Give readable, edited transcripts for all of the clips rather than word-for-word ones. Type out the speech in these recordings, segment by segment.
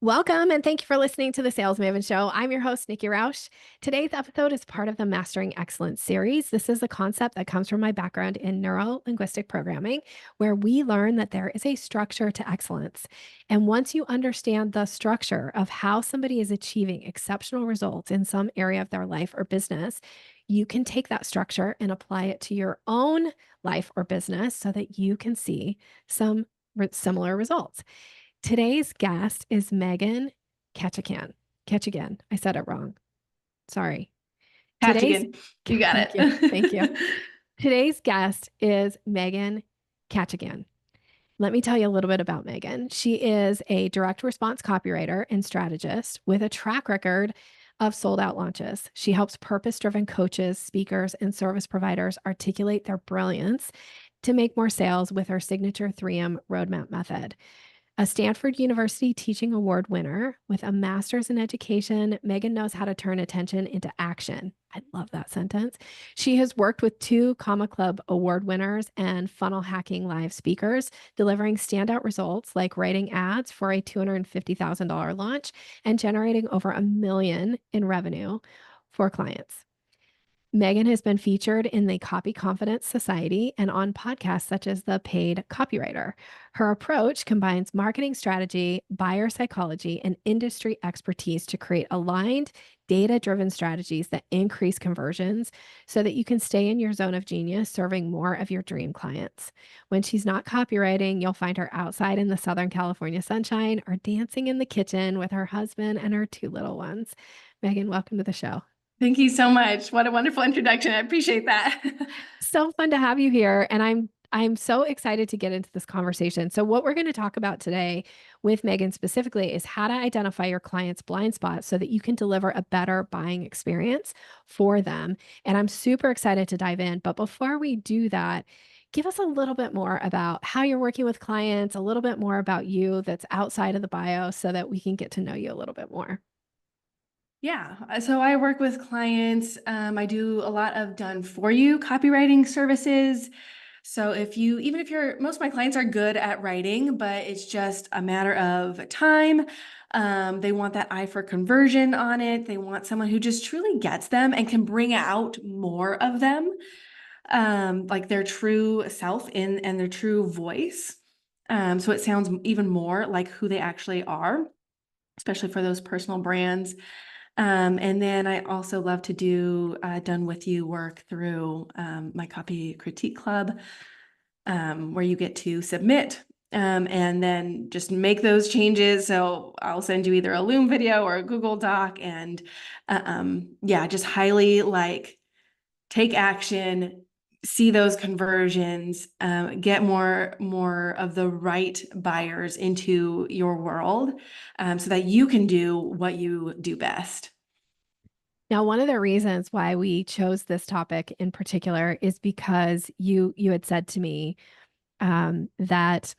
Welcome and thank you for listening to the Sales Maven Show. I'm your host, Nikki Rausch. Today's episode is part of the Mastering Excellence series. This is a concept that comes from my background in neuro-linguistic programming, where we learn that there is a structure to excellence. And once you understand the structure of how somebody is achieving exceptional results in some area of their life or business, you can take that structure and apply it to your own life or business so that you can see some similar results. Today's guest is Megan Kachigan. Kachigan. I said it wrong. Sorry. Today's Kachigan. You got Thank you. Thank you. it. Today's guest is Megan Kachigan. Let me tell you a little bit about Megan. She is a direct response copywriter and strategist with a track record of sold out launches. She helps purpose driven coaches, speakers, and service providers articulate their brilliance to make more sales with her signature 3M roadmap method. A Stanford University Teaching Award winner with a master's in education, Megan knows how to turn attention into action. I love that sentence. She has worked with 2 Comma Club award winners and funnel hacking live speakers, delivering standout results like writing ads for a $250,000 launch and generating over $1 million in revenue for clients. Megan has been featured in the Copy Confidence Society and on podcasts such as The Paid Copywriter. Her approach combines marketing strategy, buyer psychology, and industry expertise to create aligned, data-driven strategies that increase conversions so that you can stay in your zone of genius, serving more of your dream clients. When she's not copywriting, you'll find her outside in the Southern California sunshine or dancing in the kitchen with her husband and her 2 little ones. Megan, welcome to the show. Thank you so much. What a wonderful introduction. I appreciate that. So fun to have you here, and I'm so excited to get into this conversation. So what we're going to talk about today with Megan specifically is how to identify your client's blind spots so that you can deliver a better buying experience for them. And I'm super excited to dive in. But before we do that, give us a little bit more about how you're working with clients, a little bit more about you that's outside of the bio so that we can get to know you a little bit more. Yeah. So I work with clients. I do a lot of done for you copywriting services. So even if most of my clients are good at writing, but it's just a matter of time. They want that eye for conversion on it. They want someone who just truly gets them and can bring out more of them, like their true self and their true voice. So it sounds even more like who they actually are, especially for those personal brands. And then I also love to do done with you work through my copy critique club, where you get to submit and then just make those changes. So I'll send you either a Loom video or a Google Doc, and yeah, just highly take action, see those conversions, get more of the right buyers into your world, so that you can do what you do best. Now, one of the reasons why we chose this topic in particular is because you had said to me that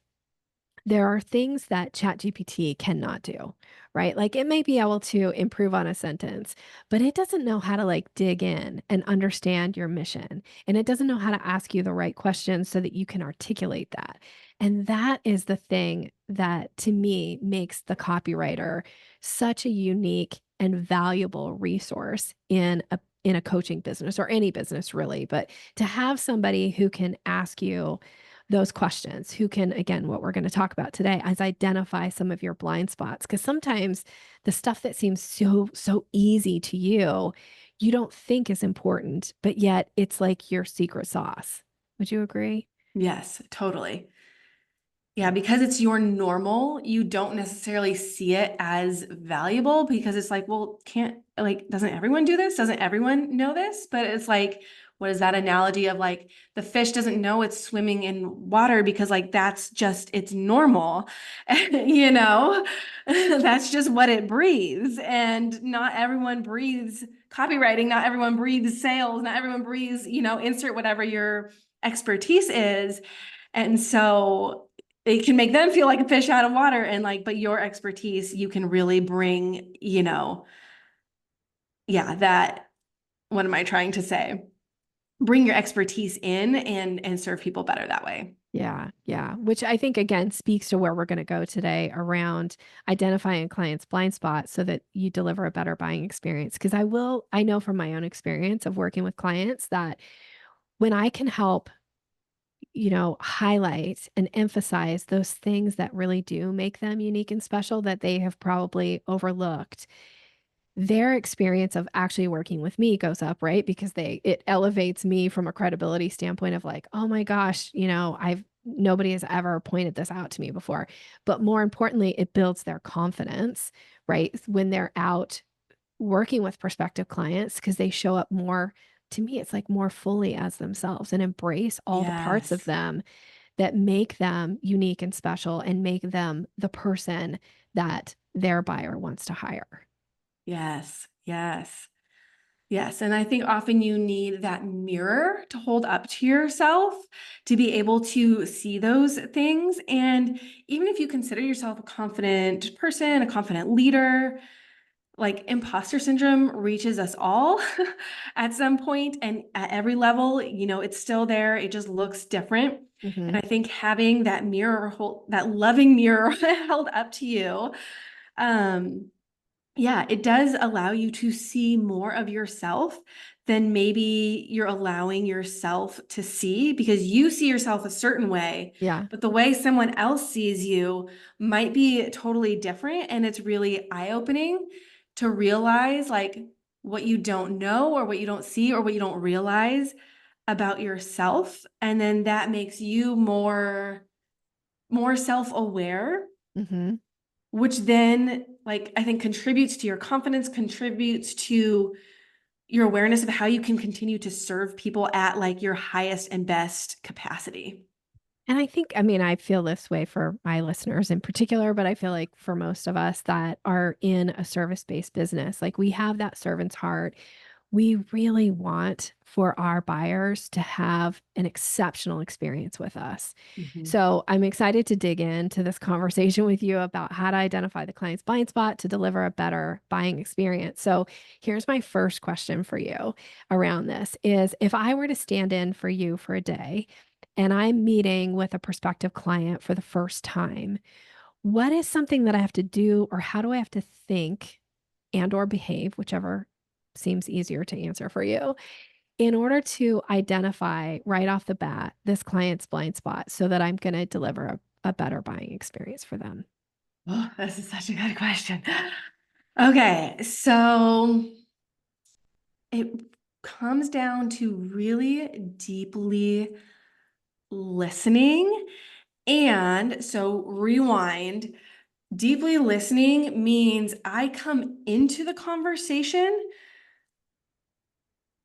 there are things that ChatGPT cannot do, right? Like it may be able to improve on a sentence, but it doesn't know how to dig in and understand your mission. And it doesn't know how to ask you the right questions so that you can articulate that. And that is the thing that to me makes the copywriter such a unique and valuable resource in a coaching business or any business really, but to have somebody who can ask you those questions, who can, again, what we're going to talk about today is identify some of your blind spots. Because sometimes the stuff that seems so easy to you, you don't think is important, but yet it's like your secret sauce. Would you agree? Yes, totally. Yeah, because it's your normal, you don't necessarily see it as valuable because it's like, well, doesn't everyone do this? Doesn't everyone know this? But it's like, what is that analogy of the fish doesn't know it's swimming in water because that's just it's normal, you know, that's just what it breathes. And not everyone breathes copywriting, not everyone breathes sales, not everyone breathes, insert whatever your expertise is. And so it can make them feel like a fish out of water, and but your expertise, you can really bring, what am I trying to say? Bring your expertise in and serve people better that way. Yeah, yeah. Which I think again speaks to where we're going to go today around identifying a client's blind spot so that you deliver a better buying experience. Because I know from my own experience of working with clients that when I can help, highlight and emphasize those things that really do make them unique and special that they have probably overlooked, their experience of actually working with me goes up, right? Because it elevates me from a credibility standpoint of like, oh my gosh, I've nobody has ever pointed this out to me before. But more importantly, it builds their confidence, right? When they're out working with prospective clients because they show up more, to me it's like more fully as themselves and embrace all the parts of Yes. them that make them unique and special and make them the person that their buyer wants to hire. Yes. Yes. Yes. And I think often you need that mirror to hold up to yourself to be able to see those things. And even if you consider yourself a confident person, a confident leader, like imposter syndrome reaches us all at some point and at every level, it's still there. It just looks different. And Mhm. I think having that mirror, that loving mirror held up to you, um, yeah, it does allow you to see more of yourself than maybe you're allowing yourself to see because you see yourself a certain way, Yeah. but the way someone else sees you might be totally different. And it's really eye-opening to realize like what you don't know or what you don't see or what you don't realize about yourself. And then that makes you more self-aware, Mhm. which then like I think contributes to your confidence, contributes to your awareness of how you can continue to serve people at like your highest and best capacity. And I think, I mean, I feel this way for my listeners in particular, but I feel like for most of us that are in a service-based business, like we have that servant's heart. We really want for our buyers to have an exceptional experience with us. Mhm. So I'm excited to dig into this conversation with you about how to identify the client's blind spot to deliver a better buying experience. So here's my first question for you around this is if I were to stand in for you for a day and I'm meeting with a prospective client for the first time, what is something that I have to do or how do I have to think and or behave, whichever seems easier to answer for you, in order to identify right off the bat this client's blind spot so that I'm going to deliver a better buying experience for them? Oh, this is such a good question. Okay, so it comes down to really deeply listening. And so, rewind, deeply listening means I come into the conversation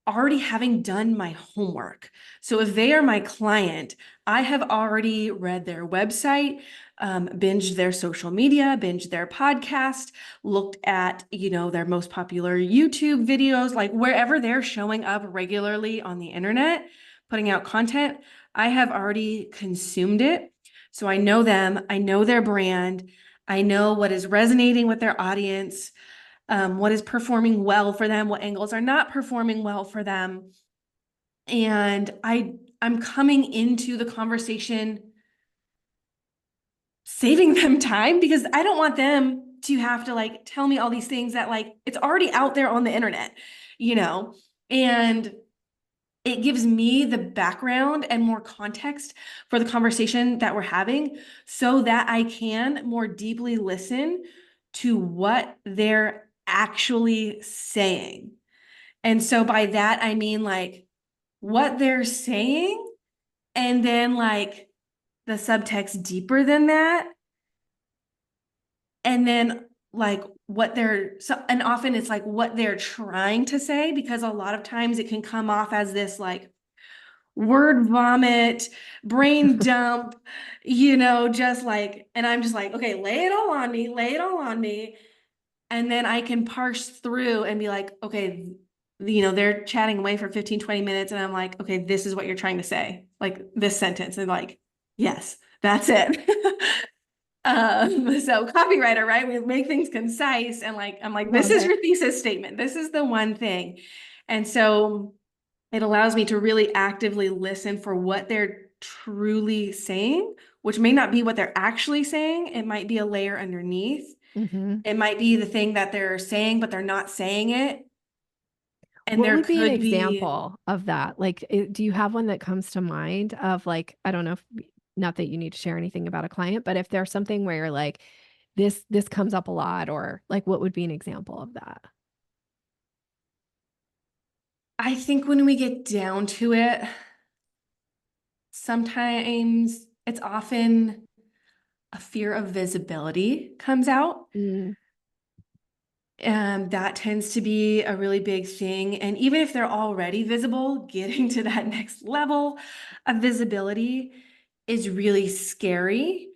already having done my homework. So if they are my client, I have already read their website, binged their social media, binged their podcast, looked at, their most popular YouTube videos, like wherever they're showing up regularly on the internet, putting out content, I have already consumed it. So I know them, I know their brand, I know what is resonating with their audience, what is performing well for them, what angles are not performing well for them. And I'm coming into the conversation saving them time because I don't want them to have to like tell me all these things that like it's already out there on the internet, you know? And it gives me the background and more context for the conversation that we're having so that I can more deeply listen to what they're actually saying. And so by that, I mean like what they're saying and then like the subtext deeper than that. And then like what they're, so, and often it's like what they're trying to say, because a lot of times it can come off as this like word vomit, brain dump, just like, and I'm just like, okay, lay it all on me, lay it all on me. And then I can parse through and be like, okay, they're chatting away for 15, 20 minutes. And I'm like, okay, this is what you're trying to say. Like this sentence. And like, yes, that's it. So copywriter, right? We make things concise and like, I'm like, this Love is it. your thesis statement. This is the one thing. And so it allows me to really actively listen for what they're truly saying, which may not be what they're actually saying. It might be a layer underneath. Mm-hmm. It might be the thing that they're saying, but they're not saying it. And What there would be an could be, example of that? Like, do you have one that comes to mind of like, I don't know if, not that you need to share anything about a client, but if there's something where you're like, this comes up a lot, or like, what would be an example of that? I think when we get down to it, sometimes it's often a fear of visibility comes out. Mm, That tends to be a really big thing. And even if they're already visible, getting to that next level of visibility is really scary.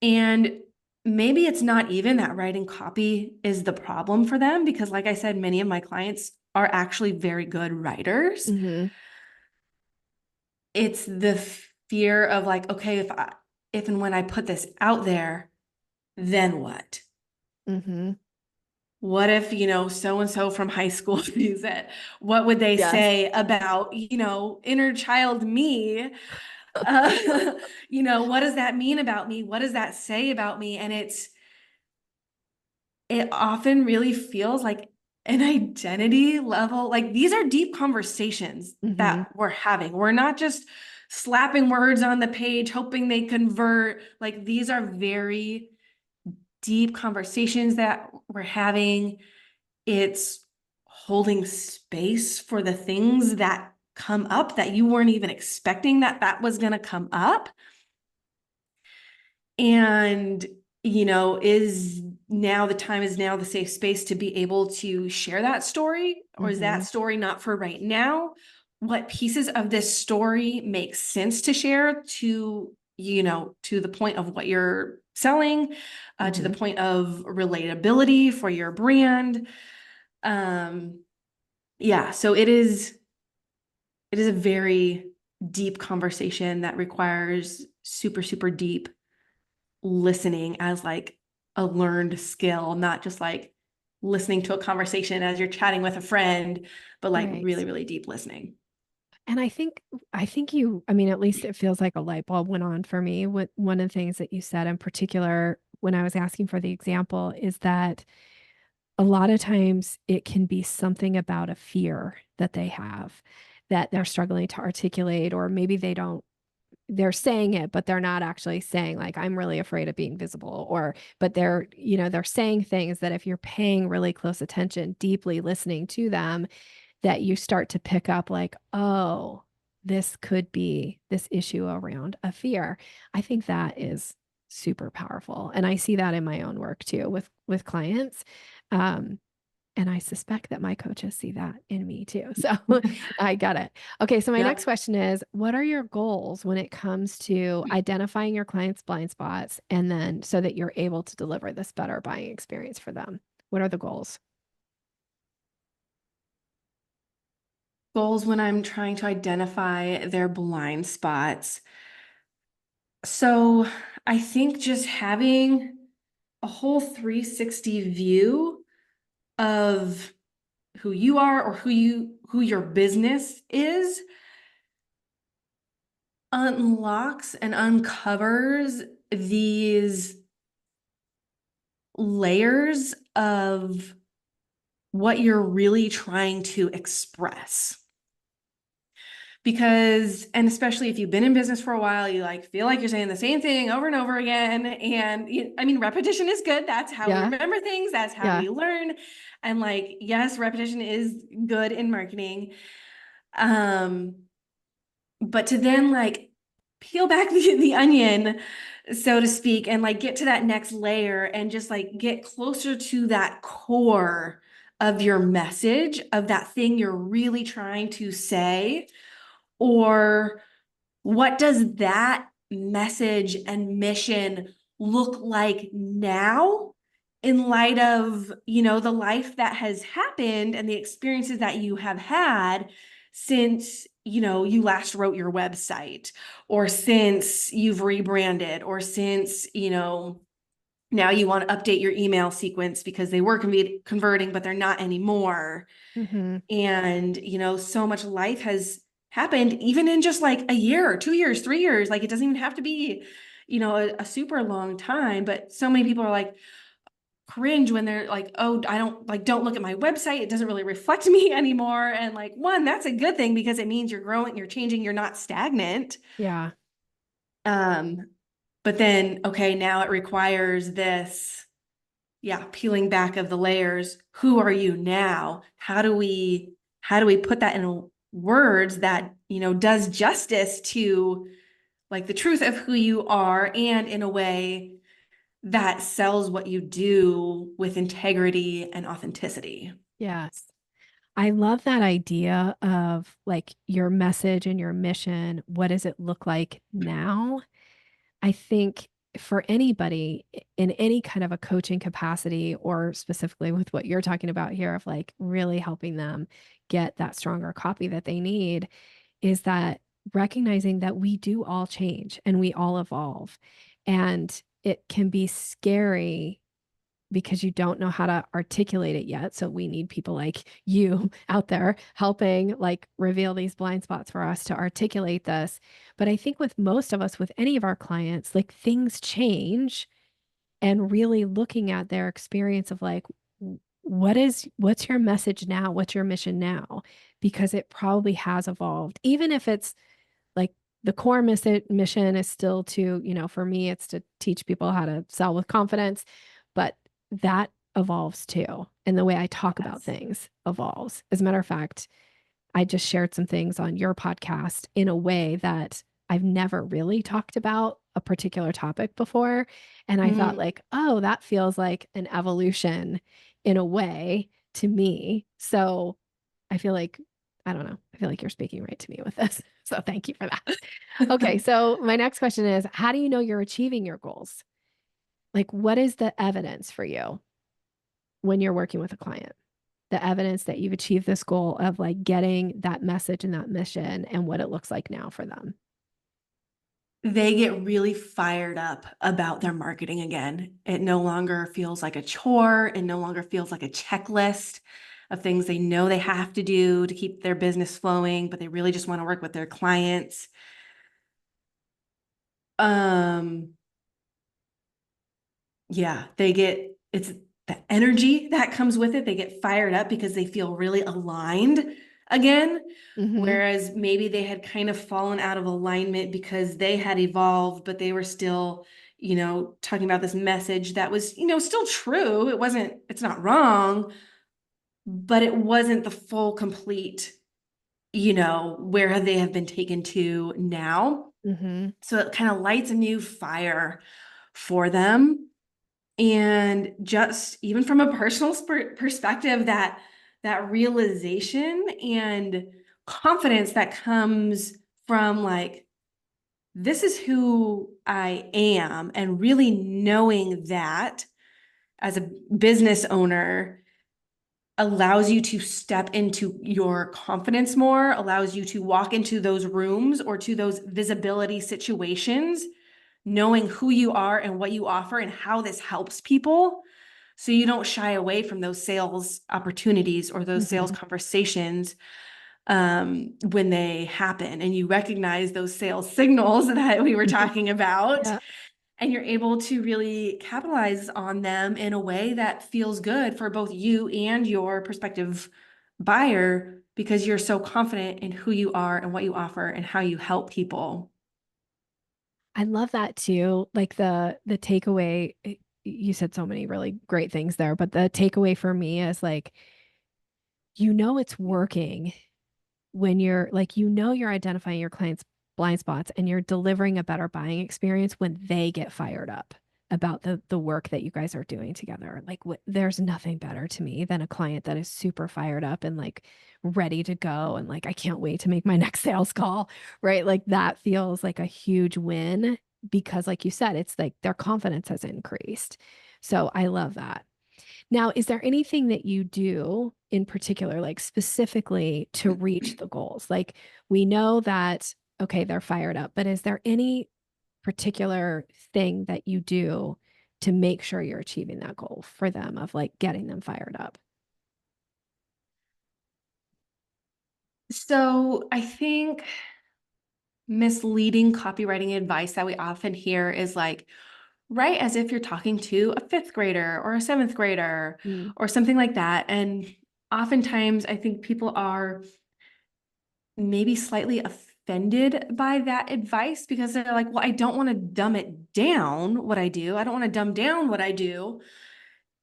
And maybe it's not even that writing copy is the problem for them, because like I said, many of my clients are actually very good writers. mm-hmm, It's the fear of like, okay, if and when I put this out there, then what? mm-hmm. What if, so and so from high school sees it? What would they Yes. say about, inner child me? What does that mean about me? What does that say about me? And it often really feels like an identity level. Like these are deep conversations Mm-hmm. that we're having. We're not just slapping words on the page, hoping they convert. Like these are very deep conversations that we're having. It's holding space for the things that come up that you weren't even expecting that was going to come up. And, is now the time is now the safe space to be able to share that story? Or is Mm-hmm. that story not for right now? What pieces of this story make sense to share to the point of what you're selling, to the Mm-hmm. point of relatability for your brand? Um, yeah, so it is a very deep conversation that requires super, super deep listening as like a learned skill, not just like listening to a conversation as you're chatting with a friend, but like Right. really, really deep listening. And I think you, I mean, at least it feels like a light bulb went on for me. What one of the things that you said in particular when I was asking for the example is that a lot of times it can be something about a fear that they have that they're struggling to articulate, or maybe they're saying it, but they're not actually saying like, I'm really afraid of being visible, or, but they're saying things that if you're paying really close attention, deeply listening to them, that you start to pick up like, oh, this could be this issue around a fear. I think that is super powerful. And I see that in my own work too with clients. Um, and I suspect that my coaches see that in me too. So I got it. Okay. So my Yep. next question is, what are your goals when it comes to identifying your clients' blind spots, and then so that you're able to deliver this better buying experience for them? What are the goals? Goals when I'm trying to identify their blind spots. So I think just having a whole 360 view of who you are or who your business is unlocks and uncovers these layers of what you're really trying to express. Because, and especially if you've been in business for a while, you like feel like you're saying the same thing over and over again. And I mean, repetition is good. That's how we Yeah. remember things. That's how Yeah. we learn. And like, yes, repetition is good in marketing. Um, but to then like peel back the onion, so to speak, and like get to that next layer and just like get closer to that core of your message, of that thing you're really trying to say, or what does that message and mission look like now in light of, the life that has happened and the experiences that you have had since, you last wrote your website, or since you've rebranded, or since, now you want to update your email sequence because they were converting, but they're not anymore. Mm-hmm. And, so much life has happened even in just like a year or 2 years, 3 years. Like it doesn't even have to be, a super long time, but so many people are like cringe when they're like, oh, I don't look at my website. It doesn't really reflect me anymore. And like, one, that's a good thing because it means you're growing, you're changing, you're not stagnant. Yeah. Um, but then, okay, now it requires this, yeah, peeling back of the layers. Who are you now? How do we put that in words that, does justice to like the truth of who you are and in a way that sells what you do with integrity and authenticity. Yes. I love that idea of like your message and your mission. What does it look like now? I think for anybody in any kind of a coaching capacity, or specifically with what you're talking about here, of like really helping them get that stronger copy that they need, is that recognizing that we do all change and we all evolve. And it can be scary because you don't know how to articulate it yet. So we need people like you out there helping like reveal these blind spots for us to articulate this. But I think with most of us, with any of our clients, like things change, and really looking at their experience of like, what's your message now? What's your mission now? Because it probably has evolved, even if it's like the core mission is still to, for me, it's to teach people how to sell with confidence, but that evolves too. And the way I talk about Yes. things evolves. As a matter of fact, I just shared some things on your podcast in a way that I've never really talked about a particular topic before. And I thought, Mm. like, oh, that feels like an evolution in a way to me. So I feel like, I don't know, I feel like you're speaking right to me with this. So thank you for that. Okay. So my next question is, how do you know you're achieving your goals? Like, what is the evidence for you when you're working with a client? The evidence that you've achieved this goal of like getting that message and that mission and what it looks like now for them. They get really fired up about their marketing again. It no longer feels like a chore. It no longer feels like a checklist of things they know they have to do to keep their business flowing, but they really just want to work with their clients. Um, yeah, it's the energy that comes with it. They get fired up because they feel really aligned again. Mm-hmm. Whereas maybe they had kind of fallen out of alignment because they had evolved, but they were still, talking about this message that was, still true. It's not wrong, but it wasn't the full, complete, where they have been taken to now. Mm-hmm. So it kind of lights a new fire for them. And just even from a personal perspective, that realization and confidence that comes from like, this is who I am, and really knowing that as a business owner allows you to step into your confidence more, allows you to walk into those rooms or to those visibility situations knowing who you are and what you offer and how this helps people. So you don't shy away from those sales opportunities or those sales Mm-hmm. conversations when they happen. And you recognize those sales signals that we were talking about. Yeah. And you're able to really capitalize on them in a way that feels good for both you and your prospective buyer because you're so confident in who you are and what you offer and how you help people. I love that too. Like the takeaway, you said so many really great things there, but the takeaway for me is like, it's working when you're like, you're identifying your clients' blind spots and you're delivering a better buying experience when they get fired up about the work that you guys are doing together. Like there's nothing better to me than a client that is super fired up and like ready to go and like I can't wait to make my next sales call, right? Like that feels like a huge win because like you said, it's like their confidence has increased. So I love that. Now, is there anything that you do in particular, like specifically to reach the goals? Like we know that, okay, they're fired up, but is there any particular thing that you do to make sure you're achieving that goal for them of like getting them fired up? So I think misleading copywriting advice that we often hear is like, write as if you're talking to a fifth grader or a seventh grader Mm. or something like that. And oftentimes I think people are maybe slightly offended by that advice because they're like, well, I don't want to dumb it down what I do. I don't want to dumb down what I do.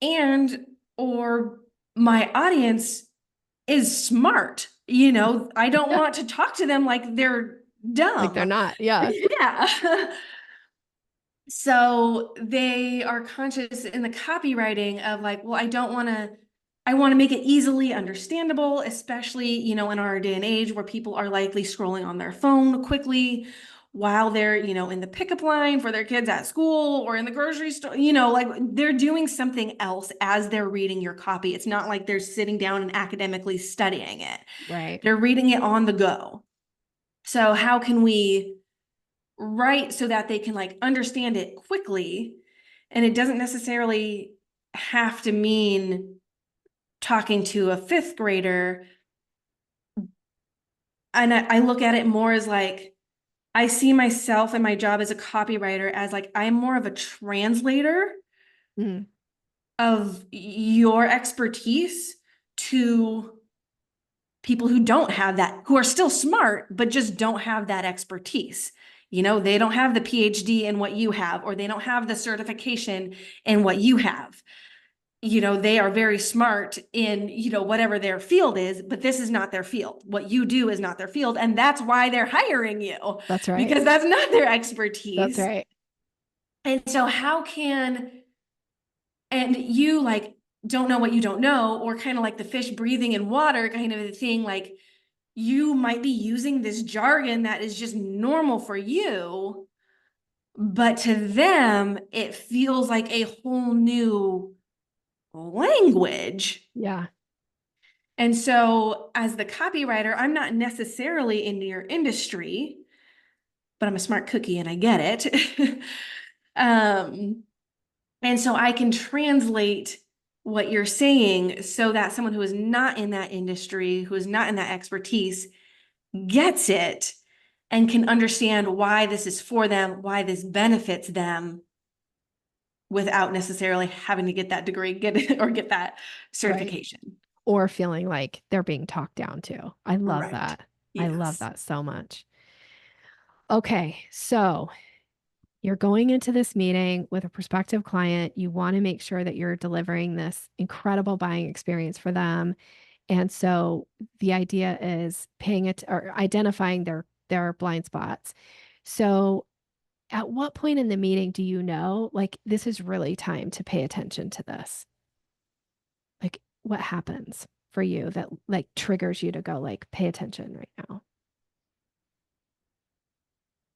And, or my audience is smart. I don't want to talk to them like they're Like they're dumb. not. Yeah. Yeah. So they are conscious in the copywriting of like, well, I want to make it easily understandable, especially, in our day and age where people are likely scrolling on their phone quickly while they're, in the pickup line for their kids at school or in the grocery store, like they're doing something else as they're reading your copy. It's not like they're sitting down and academically studying it. Right. They're reading it on the go. So how can we write so that they can like understand it quickly? And it doesn't necessarily have to mean talking to a fifth grader. And I look at it more as like, I see myself and my job as a copywriter as like, I'm more of a translator Mm. of your expertise to people who don't have that, who are still smart, but just don't have that expertise. They don't have the PhD in what you have, or they don't have the certification in what you have. They are very smart in, whatever their field is, but this is not their field. What you do is not their field. And that's why they're hiring you, That's right. because that's not their That's expertise. right. And so and you like, don't know what you don't know, or kind of like the fish breathing in water kind of a thing. Like you might be using this jargon that is just normal for you, but to them, it feels like a whole new language. Yeah. And so as the copywriter, I'm not necessarily in your industry, but I'm a smart cookie and I get it. And so I can translate what you're saying so that someone who is not in that industry, who is not in that expertise, gets it and can understand why this is for them, why this benefits them without necessarily having to get that degree, get that Right. certification. Or feeling like they're being talked down to. I love Right. that. I love Yes. that so much. Okay. So you're going into this meeting with a prospective client. You want to make sure that you're delivering this incredible buying experience for them. And so the idea is paying it or identifying their blind spots. So at what point in the meeting do you know, like, this is really time to pay attention to this? Like, what happens for you that like triggers you to go like, pay attention right now?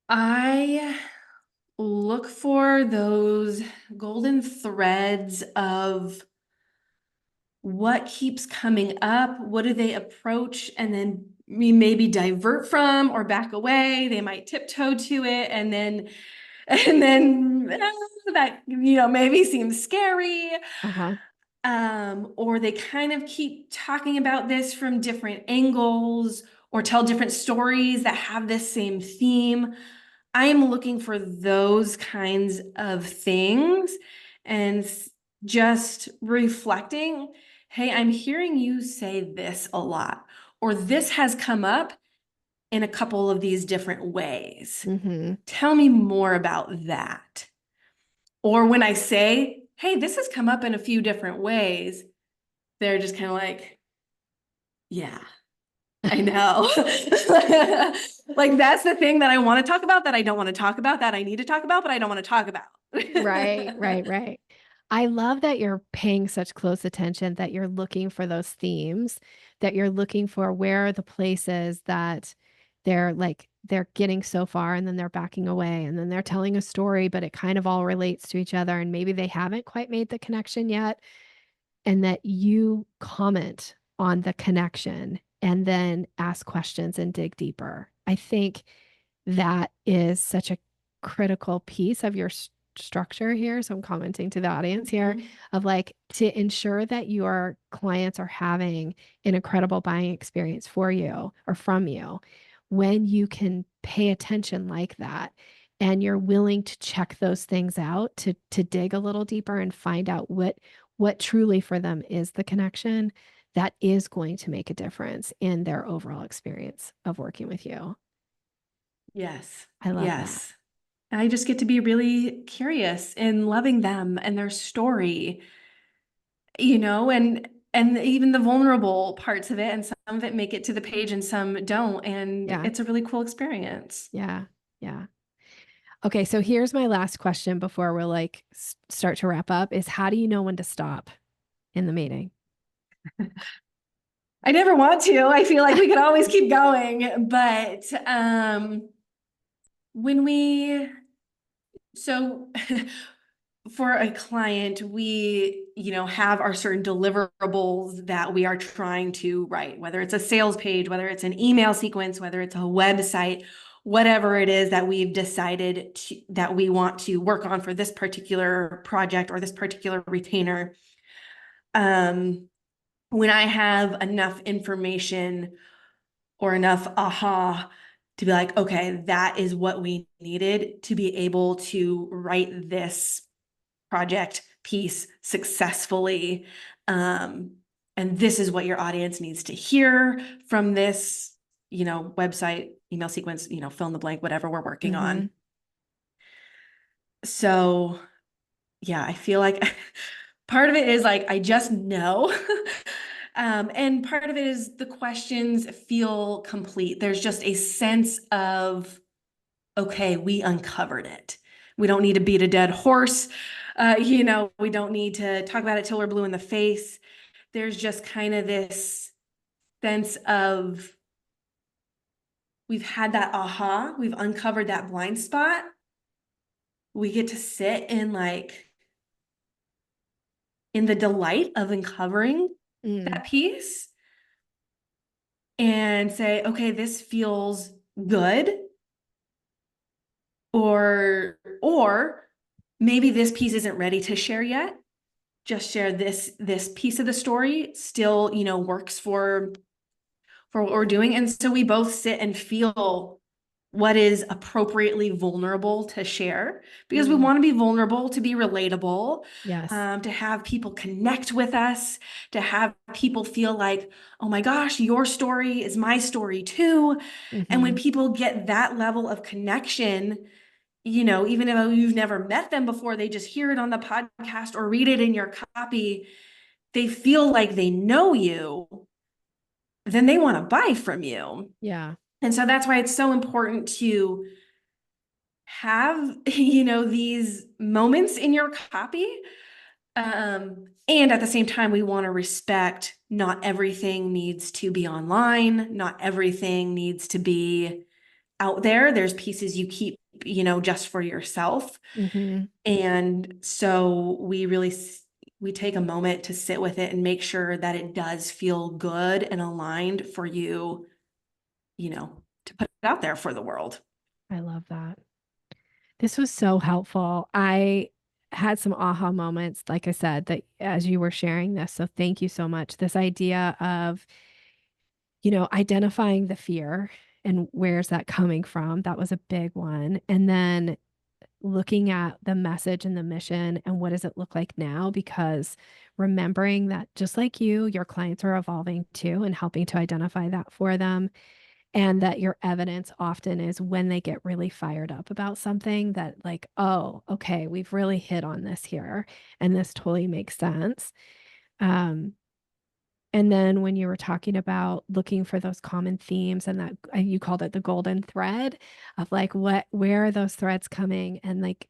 I look for those golden threads of what keeps coming up, what do they approach, and then we maybe divert from or back away. They might tiptoe to it, and then that maybe seems scary. Uh-huh. Or they kind of keep talking about this from different angles or tell different stories that have this same theme. I am looking for those kinds of things and just reflecting, hey, I'm hearing you say this a lot, or this has come up in a couple of these different ways. Mm-hmm. Tell me more about that. Or when I say, hey, this has come up in a few different ways, they're just kind of like, yeah, I know. Like that's the thing that I want to talk about that I don't want to talk about that I need to talk about, but I don't want to talk about. Right, right, right. I love that you're paying such close attention, that you're looking for those themes, that you're looking for where are the places that they're getting so far and then they're backing away and then they're telling a story, but it kind of all relates to each other and maybe they haven't quite made the connection yet. And that you comment on the connection and then ask questions and dig deeper. I think that is such a critical piece of structure here. So I'm commenting to the audience here Mhm. of like to ensure that your clients are having an incredible buying experience for you or from you. When you can pay attention like that and you're willing to check those things out to dig a little deeper and find out what truly for them is the connection, that is going to make a difference in their overall experience of working with you. Yes. I love that. Yes. And I just get to be really curious in loving them and their story, and even the vulnerable parts of it, and some of it make it to the page and some don't, and Yeah. it's a really cool experience. Yeah. Yeah. Okay, so here's my last question before we're like start to wrap up is how do you know when to stop in the meeting? I never want to. I feel like we could always keep going, but when we so for a client, we, have our certain deliverables that we are trying to write, whether it's a sales page, whether it's an email sequence, whether it's a website, whatever it is that we've decided that we want to work on for this particular project or this particular retainer. When I have enough information or enough aha to be like, okay, that is what we needed to be able to write this project piece successfully. And this is what your audience needs to hear from this, website, email sequence, fill in the blank, whatever we're working Mm-hmm. on. So yeah, I feel like part of it is like, I just know. And part of it is the questions feel complete. There's just a sense of, okay, we uncovered it. We don't need to beat a dead horse. We don't need to talk about it till we're blue in the face. There's just kind of this sense of we've had that aha, we've uncovered that blind spot. We get to sit in the delight of uncovering Mm, that piece and say, okay, this feels good. Or maybe this piece isn't ready to share yet. Just share this piece of the story still, works for what we're doing. And so we both sit and feel what is appropriately vulnerable to share, because we mm, want to be vulnerable, to be relatable, yes. to have people connect with us, to have people feel like, oh my gosh, your story is my story too. And when Mm-hmm. people get that level of connection, even if you've never met them before, they just hear it on the podcast or read it in your copy, they feel like they know you, then they want to buy from you. Yeah. And so that's why it's so important to have, these moments in your copy. And at the same time, we want to respect not everything needs to be online, not everything needs to be out there. There's pieces you keep, just for yourself. Mm-hmm. And so we take a moment to sit with it and make sure that it does feel good and aligned for you, to put it out there for the world. I love that. This was so helpful. I had some aha moments, like I said, that as you were sharing this. So thank you so much. This idea of, identifying the fear and where's that coming from? That was a big one. And then looking at the message and the mission and what does it look like now? Because remembering that just like you, your clients are evolving too and helping to identify that for them. And that your evidence often is when they get really fired up about something that, like, oh, okay, we've really hit on this here. And this totally makes sense. Um, and then when you were talking about looking for those common themes and that you called it the golden thread of like, where are those threads coming? And like,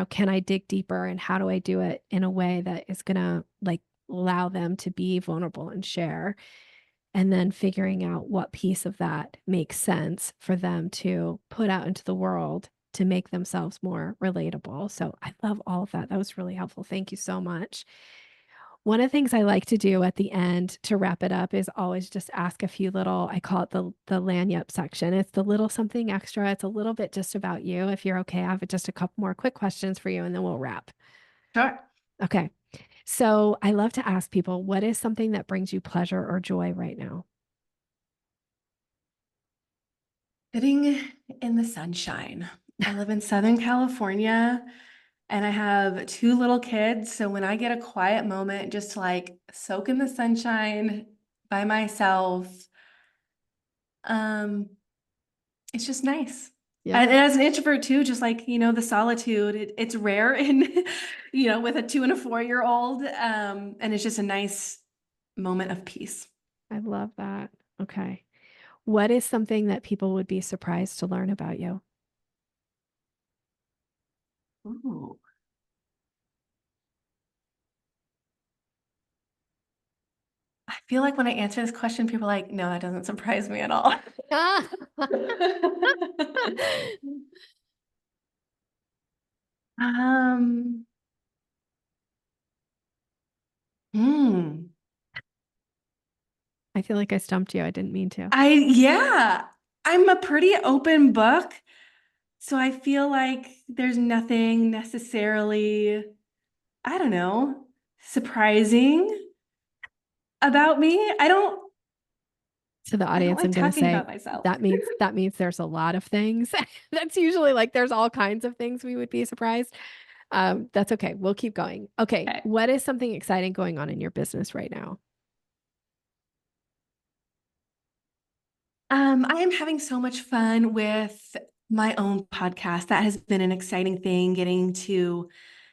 can I dig deeper and how do I do it in a way that is going to like allow them to be vulnerable and share? And then figuring out what piece of that makes sense for them to put out into the world to make themselves more relatable. So I love all of that. That was really helpful. Thank you so much. One of the things I like to do at the end to wrap it up is always just ask a few little, I call it the lanyard section. It's the little something extra. It's a little bit just about you. If you're okay, I have just a couple more quick questions for you and then we'll wrap. Sure. Okay. So I love to ask people, what is something that brings you pleasure or joy right now? Sitting in the sunshine. I live in Southern California and I have two little kids. So when I get a quiet moment just to like soak in the sunshine by myself, um, it's just nice. And Yeah, as an introvert too, just like, the solitude, it's rare in, with a 2 and a 4-year-old. And it's just a nice moment of peace. I love that. Okay. What is something that people would be surprised to learn about you? Ooh. I feel like when I answer this question, people are like, no, that doesn't surprise me at all. Ah! Um, hmm. I feel like I stumped you. I didn't mean to. Yeah, I'm a pretty open book. So I feel like there's nothing necessarily, I don't know, surprising about me. To the I don't audience, like I'm going to talking say about myself. that means there's a lot of things. That's usually like there's all kinds of things we would be surprised. That's okay. We'll keep going. Okay. Okay. What is something exciting going on in your business right now? I am having so much fun with my own podcast. That has been an exciting thing, getting to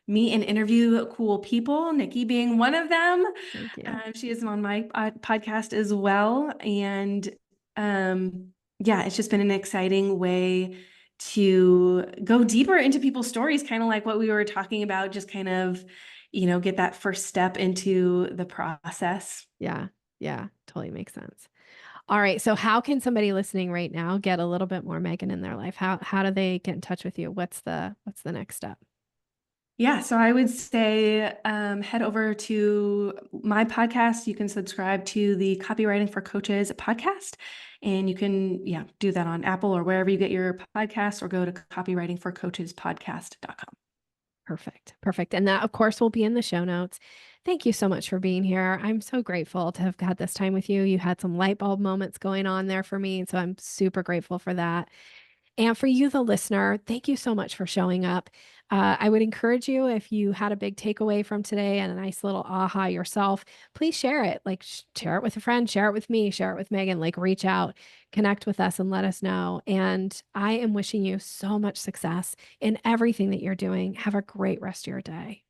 meet and interview cool people, Nikki being one of them. Thank you. She is on my podcast as well. And yeah, it's just been an exciting way to go deeper into people's stories, kind of like what we were talking about, just kind of, get that first step into the process. Yeah. Yeah. Totally makes sense. All right. So how can somebody listening right now get a little bit more Megan in their life? How do they get in touch with you? What's the next step? Yeah, so I would say head over to my podcast. You can subscribe to the Copywriting for Coaches podcast, and you can, do that on Apple or wherever you get your podcasts, or go to copywritingforcoachespodcast.com. Perfect. Perfect. And that, of course, will be in the show notes. Thank you so much for being here. I'm so grateful to have had this time with you. You had some light bulb moments going on there for me. So I'm super grateful for that. And for you, the listener, thank you so much for showing up. I would encourage you, if you had a big takeaway from today and a nice little aha yourself, please share it. Like, share it with a friend, share it with me, share it with Megan. Like, reach out, connect with us, and let us know. And I am wishing you so much success in everything that you're doing. Have a great rest of your day.